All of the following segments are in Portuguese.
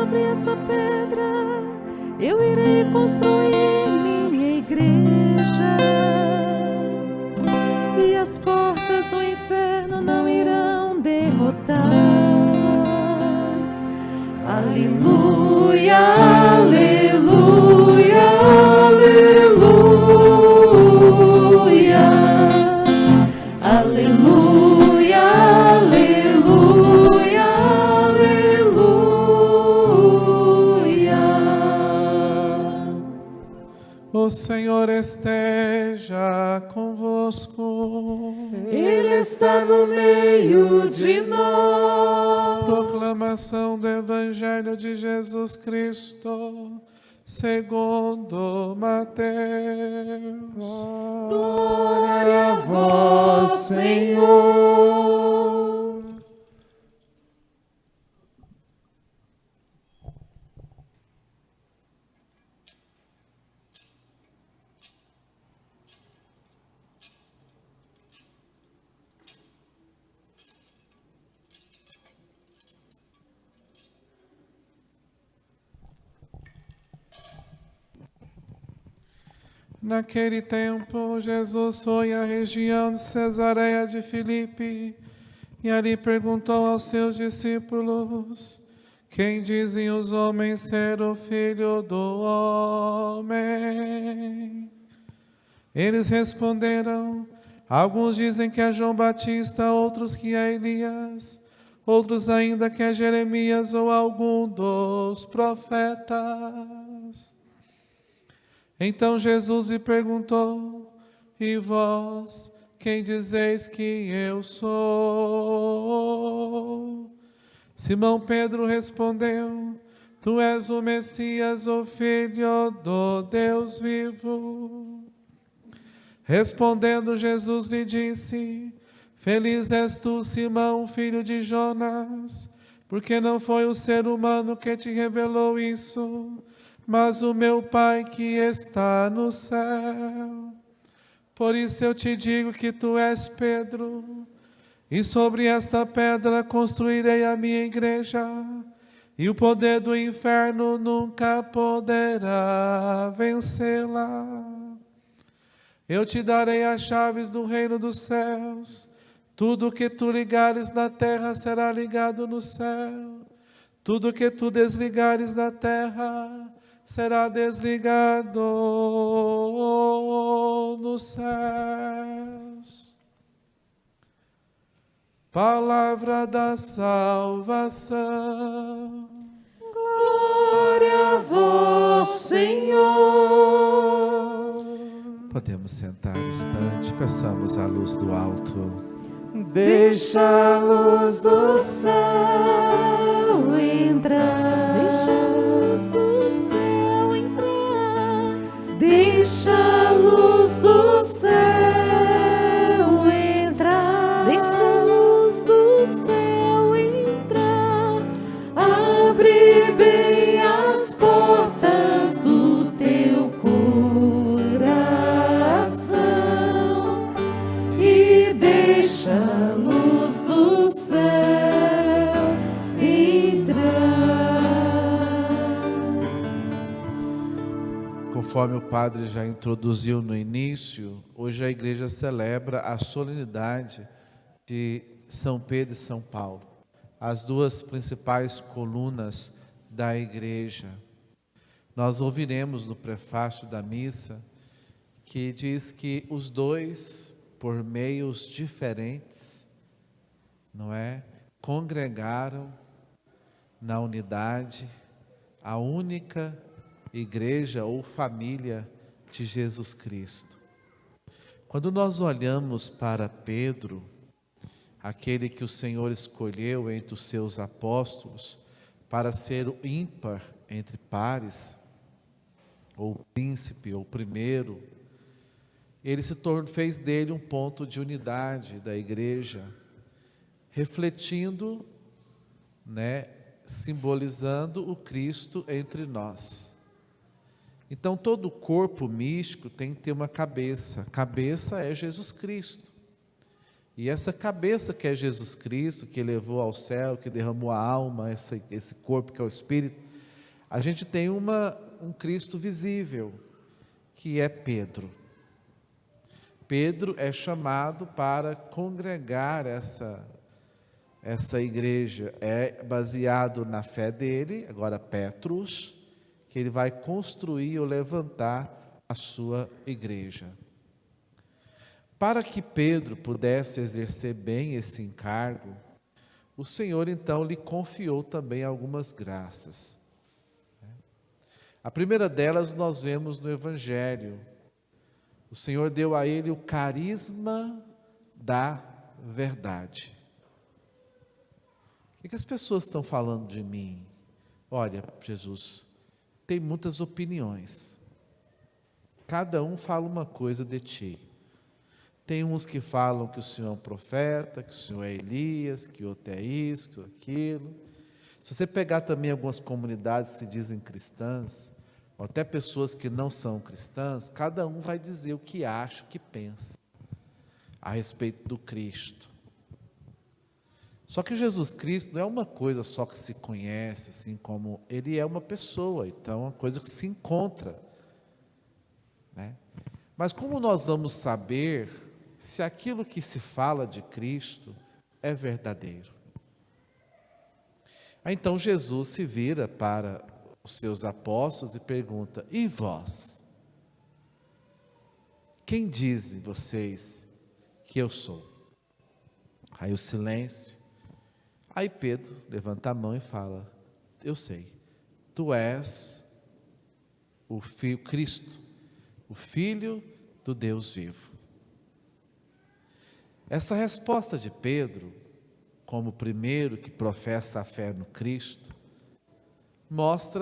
sobre esta pedra eu irei construir minha igreja, e as portas do inferno não irão derrotar. Aleluia, aleluia, aleluia, aleluia, aleluia, aleluia. O Senhor esteja convosco. Ele está no meio de nós. Proclamação do Evangelho de Jesus Cristo, segundo Mateus. Glória a vós, Senhor. Naquele tempo, Jesus foi à região de Cesareia de Filipe e ali perguntou aos seus discípulos: quem dizem os homens ser o Filho do Homem? Eles responderam: alguns dizem que é João Batista, outros que é Elias, outros ainda que é Jeremias ou algum dos profetas. Então Jesus lhe perguntou: e vós, quem dizeis que eu sou? Simão Pedro respondeu: tu és o Messias, o Filho do Deus vivo. Respondendo Jesus lhe disse: feliz és tu, Simão, filho de Jonas, porque não foi o ser humano que te revelou isso, mas o meu Pai que está no céu. Por isso eu te digo que tu és Pedro, e sobre esta pedra construirei a minha igreja, e o poder do inferno nunca poderá vencê-la. Eu te darei as chaves do reino dos céus. Tudo que tu ligares na terra será ligado no céu. Tudo que tu desligares na terra será desligado nos céus. Palavra da salvação. Glória a vós, Senhor. Podemos sentar um instante, peçamos a luz do alto. Deixa a luz do céu entrar. Deixa a luz do céu entrar. Deixa a luz do céu entrar. Deixa a luz do céu entrar. Abre bem as portas do teu coração e deixa a luz do céu entrar. Conforme o padre já introduziu no início, hoje a igreja celebra a solenidade de São Pedro e São Paulo, as duas principais colunas da igreja. Nós ouviremos no prefácio da missa que diz que os dois, por meios diferentes, congregaram na unidade a única igreja ou família de Jesus Cristo. Quando nós olhamos para Pedro, aquele que o Senhor escolheu entre os seus apóstolos para ser o ímpar entre pares, ou príncipe, ou primeiro, ele fez dele um ponto de unidade da igreja, refletindo, simbolizando o Cristo entre nós. Então todo corpo místico tem que ter uma cabeça. A cabeça é Jesus Cristo. E essa cabeça que é Jesus Cristo, que elevou ao céu, que derramou a alma, esse corpo que é o Espírito, a gente tem um Cristo visível, que é Pedro. Pedro é chamado para congregar essa igreja. É baseado na fé dele, agora Petrus, que ele vai construir ou levantar a sua igreja. Para que Pedro pudesse exercer bem esse encargo, o Senhor então lhe confiou também algumas graças. A primeira delas nós vemos no Evangelho. O Senhor deu a ele o carisma da verdade. O que as pessoas estão falando de mim? Olha, Jesus, tem muitas opiniões. Cada um fala uma coisa de ti. Tem uns que falam que o Senhor é um profeta, que o Senhor é Elias, que o outro é isso, que aquilo. Se você pegar também algumas comunidades que se dizem cristãs, ou até pessoas que não são cristãs, cada um vai dizer o que acha, o que pensa a respeito do Cristo. Só que Jesus Cristo não é uma coisa só que se conhece, assim como ele é uma pessoa, então é uma coisa que se encontra, né? Mas como nós vamos saber se aquilo que se fala de Cristo é verdadeiro? Aí então Jesus se vira para os seus apóstolos e pergunta: e vós? Quem dizem vocês que eu sou? Aí o silêncio. Aí Pedro levanta a mão e fala: eu sei, tu és o Filho Cristo, o Filho do Deus vivo. Essa resposta de Pedro, como o primeiro que professa a fé no Cristo,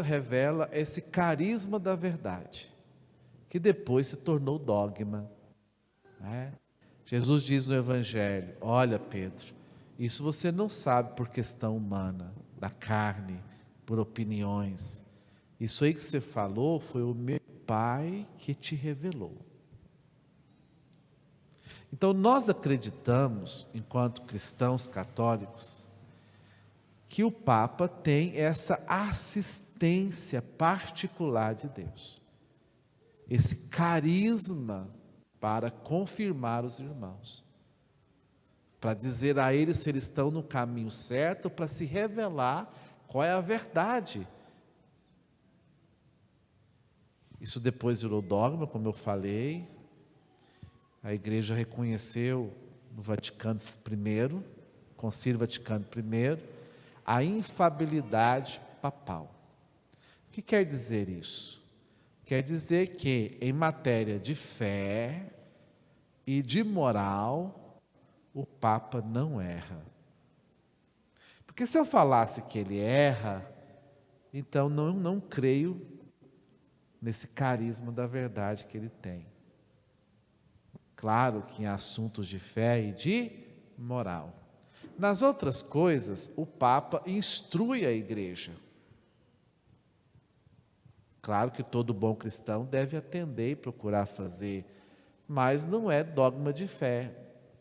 revela esse carisma da verdade, que depois se tornou dogma, né? Jesus diz no Evangelho: olha, Pedro, isso você não sabe por questão humana, da carne, por opiniões. Isso aí que você falou foi o meu Pai que te revelou. Então nós acreditamos, enquanto cristãos católicos, que o Papa tem essa assistência particular de Deus, esse carisma para confirmar os irmãos, para dizer a eles se eles estão no caminho certo, para se revelar qual é a verdade. Isso depois virou dogma, como eu falei. A igreja reconheceu no Vaticano I, Concílio Vaticano I, a infalibilidade papal. O que quer dizer isso? Quer dizer que em matéria de fé e de moral, o Papa não erra. Porque se eu falasse que ele erra, então não creio nesse carisma da verdade que ele tem. Claro que em assuntos de fé e de moral. Nas outras coisas, o Papa instrui a igreja. Claro que todo bom cristão deve atender e procurar fazer, mas não é dogma de fé.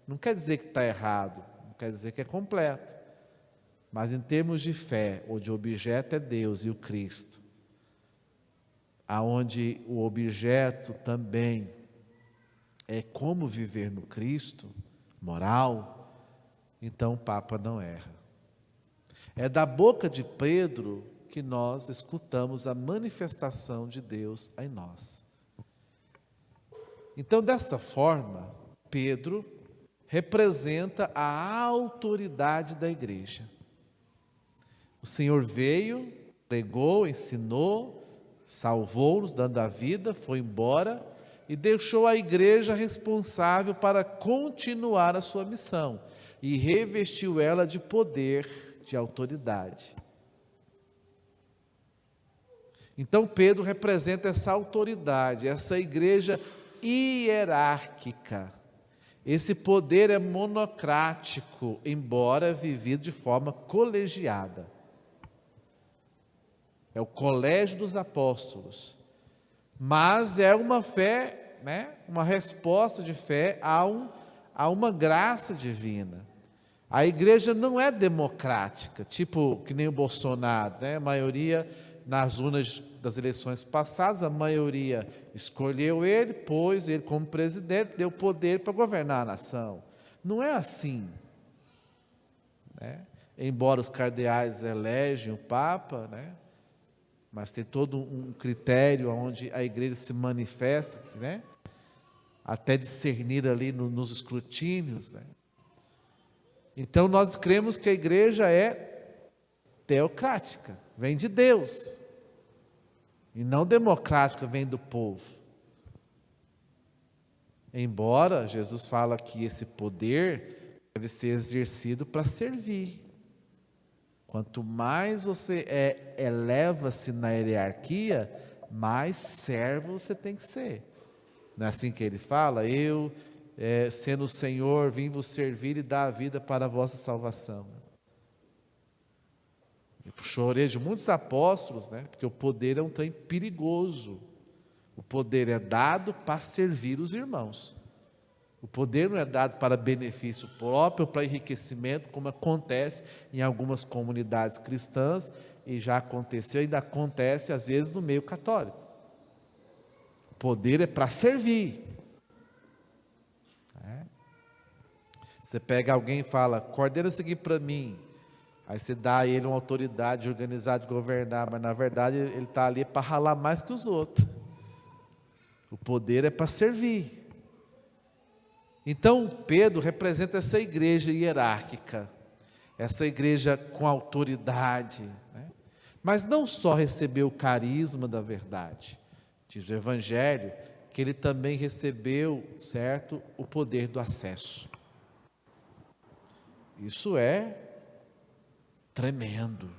Não quer dizer que está errado, não quer dizer que é completo. Mas em termos de fé, onde o objeto é Deus e o Cristo, aonde o objeto também é como viver no Cristo, moral, então o Papa não erra. É da boca de Pedro que nós escutamos a manifestação de Deus em nós. Então, dessa forma, Pedro representa a autoridade da igreja. O Senhor veio, pregou, ensinou, salvou-nos, dando a vida, foi embora e deixou a igreja responsável para continuar a sua missão e revestiu ela de poder, de autoridade. Então Pedro representa essa autoridade, essa igreja hierárquica. Esse poder é monocrático, embora vivido de forma colegiada. É o colégio dos apóstolos. Mas é uma fé, né? Uma resposta de fé a uma graça divina. A igreja não é democrática, tipo que nem o Bolsonaro, né? A maioria nas urnas das eleições passadas, a maioria escolheu ele, pôs ele como presidente, deu poder para governar a nação. Não é assim, né? Embora os cardeais elegem o Papa, né? Mas tem todo um critério onde a igreja se manifesta, né? Até discernir ali nos escrutínios, né? Então nós cremos que a igreja é teocrática, vem de Deus, e não democrática, vem do povo. Embora Jesus fala que esse poder deve ser exercido para servir. Quanto mais você eleva-se na hierarquia, mais servo você tem que ser. Não é assim que ele fala? Eu, sendo o Senhor, vim vos servir e dar a vida para a vossa salvação. Eu chorei de muitos apóstolos, né? Porque o poder é um trem perigoso. O poder é dado para servir os irmãos. O poder não é dado para benefício próprio, para enriquecimento, como acontece em algumas comunidades cristãs, e já aconteceu, ainda acontece às vezes no meio católico. O poder é para servir. Você pega alguém e fala, coordena isso aqui para mim. Aí você dá a ele uma autoridade de organizar, de governar, mas na verdade ele está ali para ralar mais que os outros. O poder é para servir. Então Pedro representa essa igreja hierárquica, essa igreja com autoridade, né? Mas não só recebeu o carisma da verdade, diz o Evangelho, que ele também recebeu, certo, o poder do acesso. Isso é tremendo.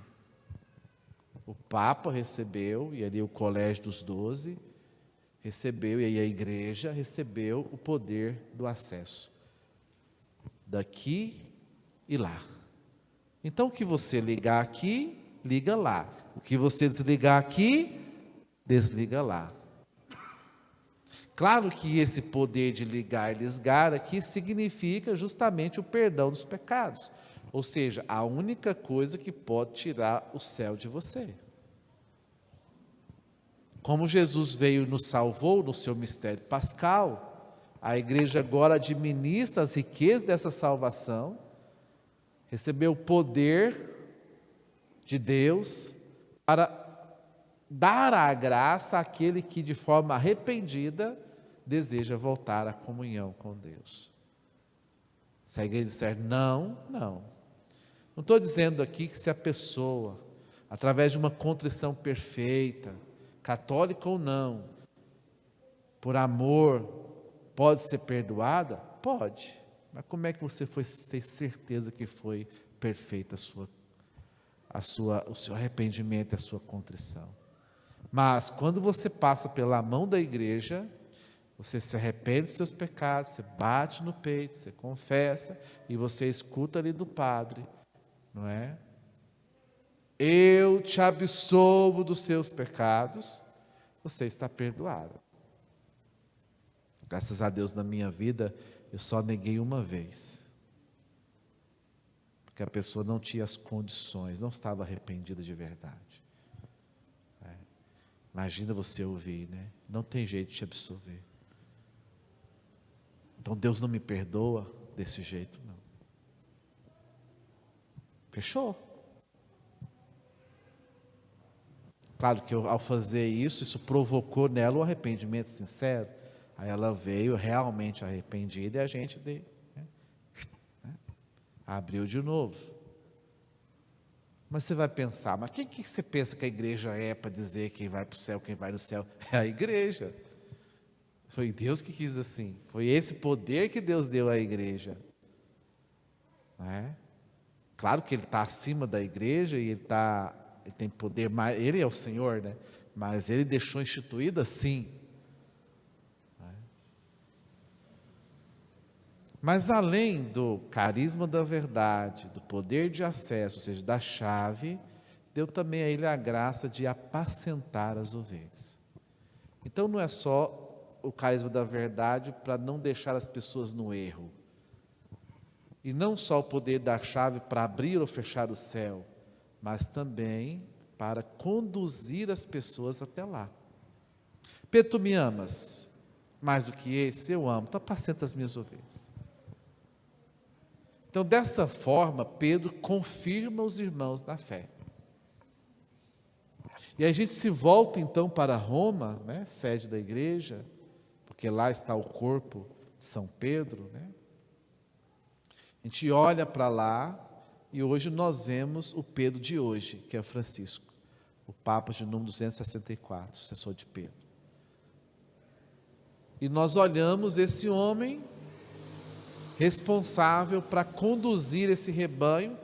O Papa recebeu, e ali o Colégio dos 12, recebeu, e aí a igreja recebeu o poder do acesso, daqui e lá. Então o que você ligar aqui, liga lá. O que você desligar aqui, desliga lá. Claro que esse poder de ligar e desligar aqui significa justamente o perdão dos pecados. Ou seja, a única coisa que pode tirar o céu de você. Como Jesus veio e nos salvou no seu mistério pascal, a igreja agora administra as riquezas dessa salvação, recebeu o poder de Deus para dar a graça àquele que de forma arrependida deseja voltar à comunhão com Deus. Se a igreja disser não, não. Não estou dizendo aqui que se a pessoa, através de uma contrição perfeita, católica ou não, por amor, pode ser perdoada? Pode. Mas como é que você tem certeza que foi perfeita o seu arrependimento e a sua contrição? Mas quando você passa pela mão da igreja, você se arrepende dos seus pecados, você bate no peito, você confessa, e você escuta ali do padre, não é? Eu te absolvo dos seus pecados, você está perdoado. Graças a Deus, na minha vida, eu só neguei uma vez. Porque a pessoa não tinha as condições, não estava arrependida de verdade. Imagina você ouvir, né? Não tem jeito de te absolver. Então Deus não me perdoa desse jeito, não. Fechou. Claro que ao fazer isso provocou nela um arrependimento sincero. Aí ela veio realmente arrependida e a gente abriu de novo. Mas você vai pensar, mas o que você pensa que a igreja é para dizer quem vai para o céu, quem vai no céu? É a igreja. Foi Deus que quis assim. Foi esse poder que Deus deu à igreja. Não é? Claro que Ele está acima da igreja e Ele tem poder, Ele é o Senhor, né? Mas Ele deixou instituído assim. Mas além do carisma da verdade, do poder de acesso, ou seja, da chave, deu também a ele a graça de apacentar as ovelhas. Então não é só o carisma da verdade para não deixar as pessoas no erro. E não só o poder da chave para abrir ou fechar o céu, mas também para conduzir as pessoas até lá. Pedro, tu me amas mais do que esse? Eu amo, tu apacenta as minhas ovelhas. Então, dessa forma, Pedro confirma os irmãos na fé. E a gente se volta então para Roma, né, sede da igreja, porque lá está o corpo de São Pedro, né? A gente olha para lá e hoje nós vemos o Pedro de hoje, que é Francisco, o Papa de número 264, sucessor de Pedro. E nós olhamos esse homem responsável para conduzir esse rebanho,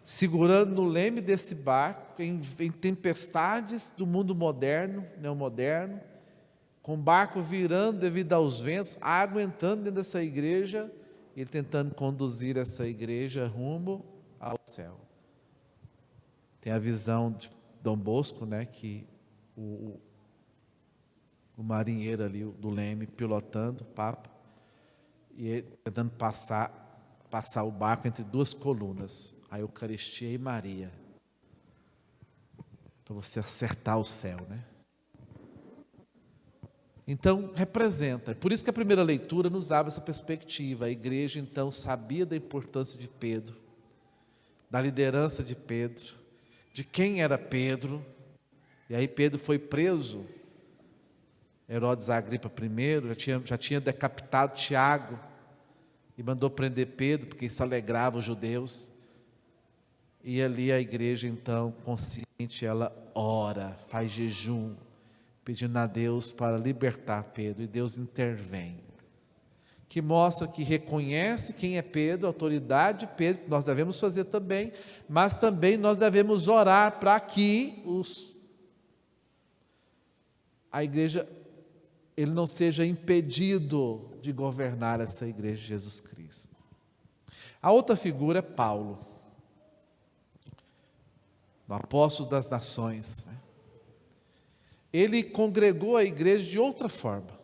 segurando no leme desse barco, em tempestades do mundo moderno, neomoderno, com o barco virando devido aos ventos, água entrando dentro dessa igreja, e ele tentando conduzir essa igreja rumo ao céu. Tem a visão de Dom Bosco, né, que o marinheiro ali do leme pilotando o Papa, e ele tentando passar o barco entre duas colunas, a Eucaristia e Maria, para você acertar o céu, né? Então, representa, por isso que a primeira leitura nos abre essa perspectiva. A igreja, então, sabia da importância de Pedro, da liderança de Pedro, de quem era Pedro, e aí Pedro foi preso, Herodes Agripa I, já tinha decapitado Tiago, e mandou prender Pedro, porque isso alegrava os judeus, e ali a igreja, então, consciente, ela ora, faz jejum, pedindo a Deus para libertar Pedro, e Deus intervém, que mostra que reconhece quem é Pedro, a autoridade de Pedro, que nós devemos fazer também, mas também nós devemos orar para que a igreja, ele não seja impedido de governar essa igreja de Jesus Cristo. A outra figura é Paulo, o apóstolo das nações, né? Ele congregou a igreja de outra forma.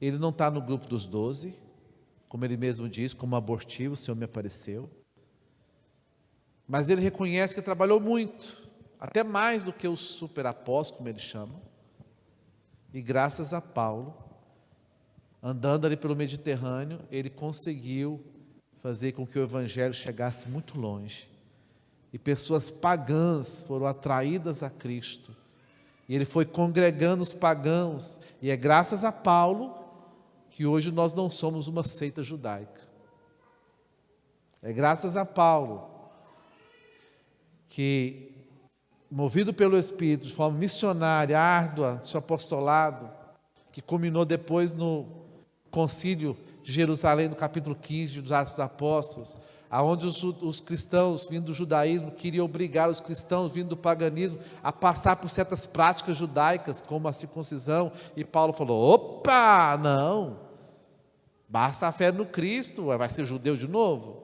Ele não está no grupo dos 12, como ele mesmo diz, como abortivo, o Senhor me apareceu. Mas ele reconhece que trabalhou muito, até mais do que os superapóstolos, como eles chamam. E graças a Paulo, andando ali pelo Mediterrâneo, ele conseguiu fazer com que o evangelho chegasse muito longe. E pessoas pagãs foram atraídas a Cristo. E ele foi congregando os pagãos. E é graças a Paulo que hoje nós não somos uma seita judaica. É graças a Paulo que, movido pelo Espírito, de forma missionária, árdua, seu apostolado, que culminou depois no concílio de Jerusalém, no capítulo 15 dos Atos dos Apóstolos, aonde os cristãos vindo do judaísmo queriam obrigar os cristãos vindo do paganismo a passar por certas práticas judaicas, como a circuncisão, e Paulo falou: opa, não, basta a fé no Cristo, vai ser judeu de novo.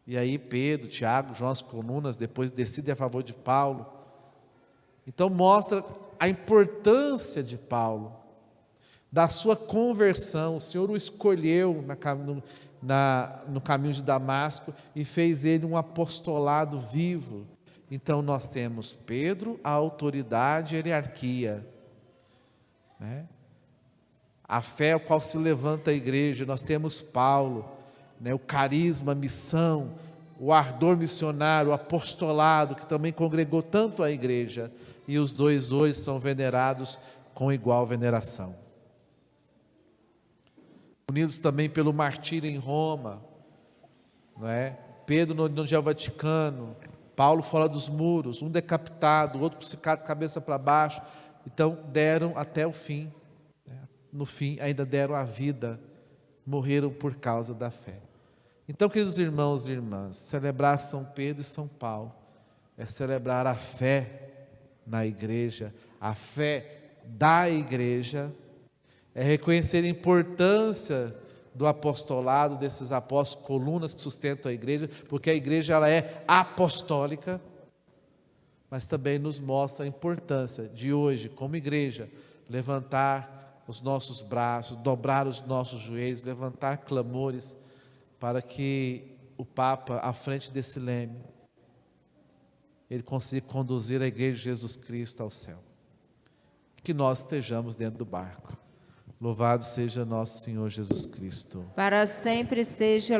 E aí Pedro, Tiago, João, as colunas, depois decidem a favor de Paulo. Então mostra a importância de Paulo, da sua conversão. O Senhor o escolheu no caminho de Damasco e fez ele um apostolado vivo. Então nós temos Pedro, a autoridade e a hierarquia, né? A fé ao qual se levanta a igreja. Nós temos Paulo, né? O carisma, a missão, o ardor missionário, o apostolado, que também congregou tanto a igreja, e os dois hoje são venerados com igual veneração. Unidos também pelo martírio em Roma, não é? Pedro no Vaticano, Paulo fora dos muros, um decapitado, o outro crucificado de cabeça para baixo. Então deram até o fim, né? No fim ainda deram a vida, morreram por causa da fé. Então, queridos irmãos e irmãs, celebrar São Pedro e São Paulo é celebrar a fé na igreja, a fé da igreja, é reconhecer a importância do apostolado, desses apóstolos, colunas que sustentam a igreja, porque a igreja ela é apostólica, mas também nos mostra a importância de hoje, como igreja, levantar os nossos braços, dobrar os nossos joelhos, levantar clamores, para que o Papa, à frente desse leme, Ele consiga conduzir a igreja de Jesus Cristo ao céu. Que nós estejamos dentro do barco. Louvado seja nosso Senhor Jesus Cristo. Para sempre seja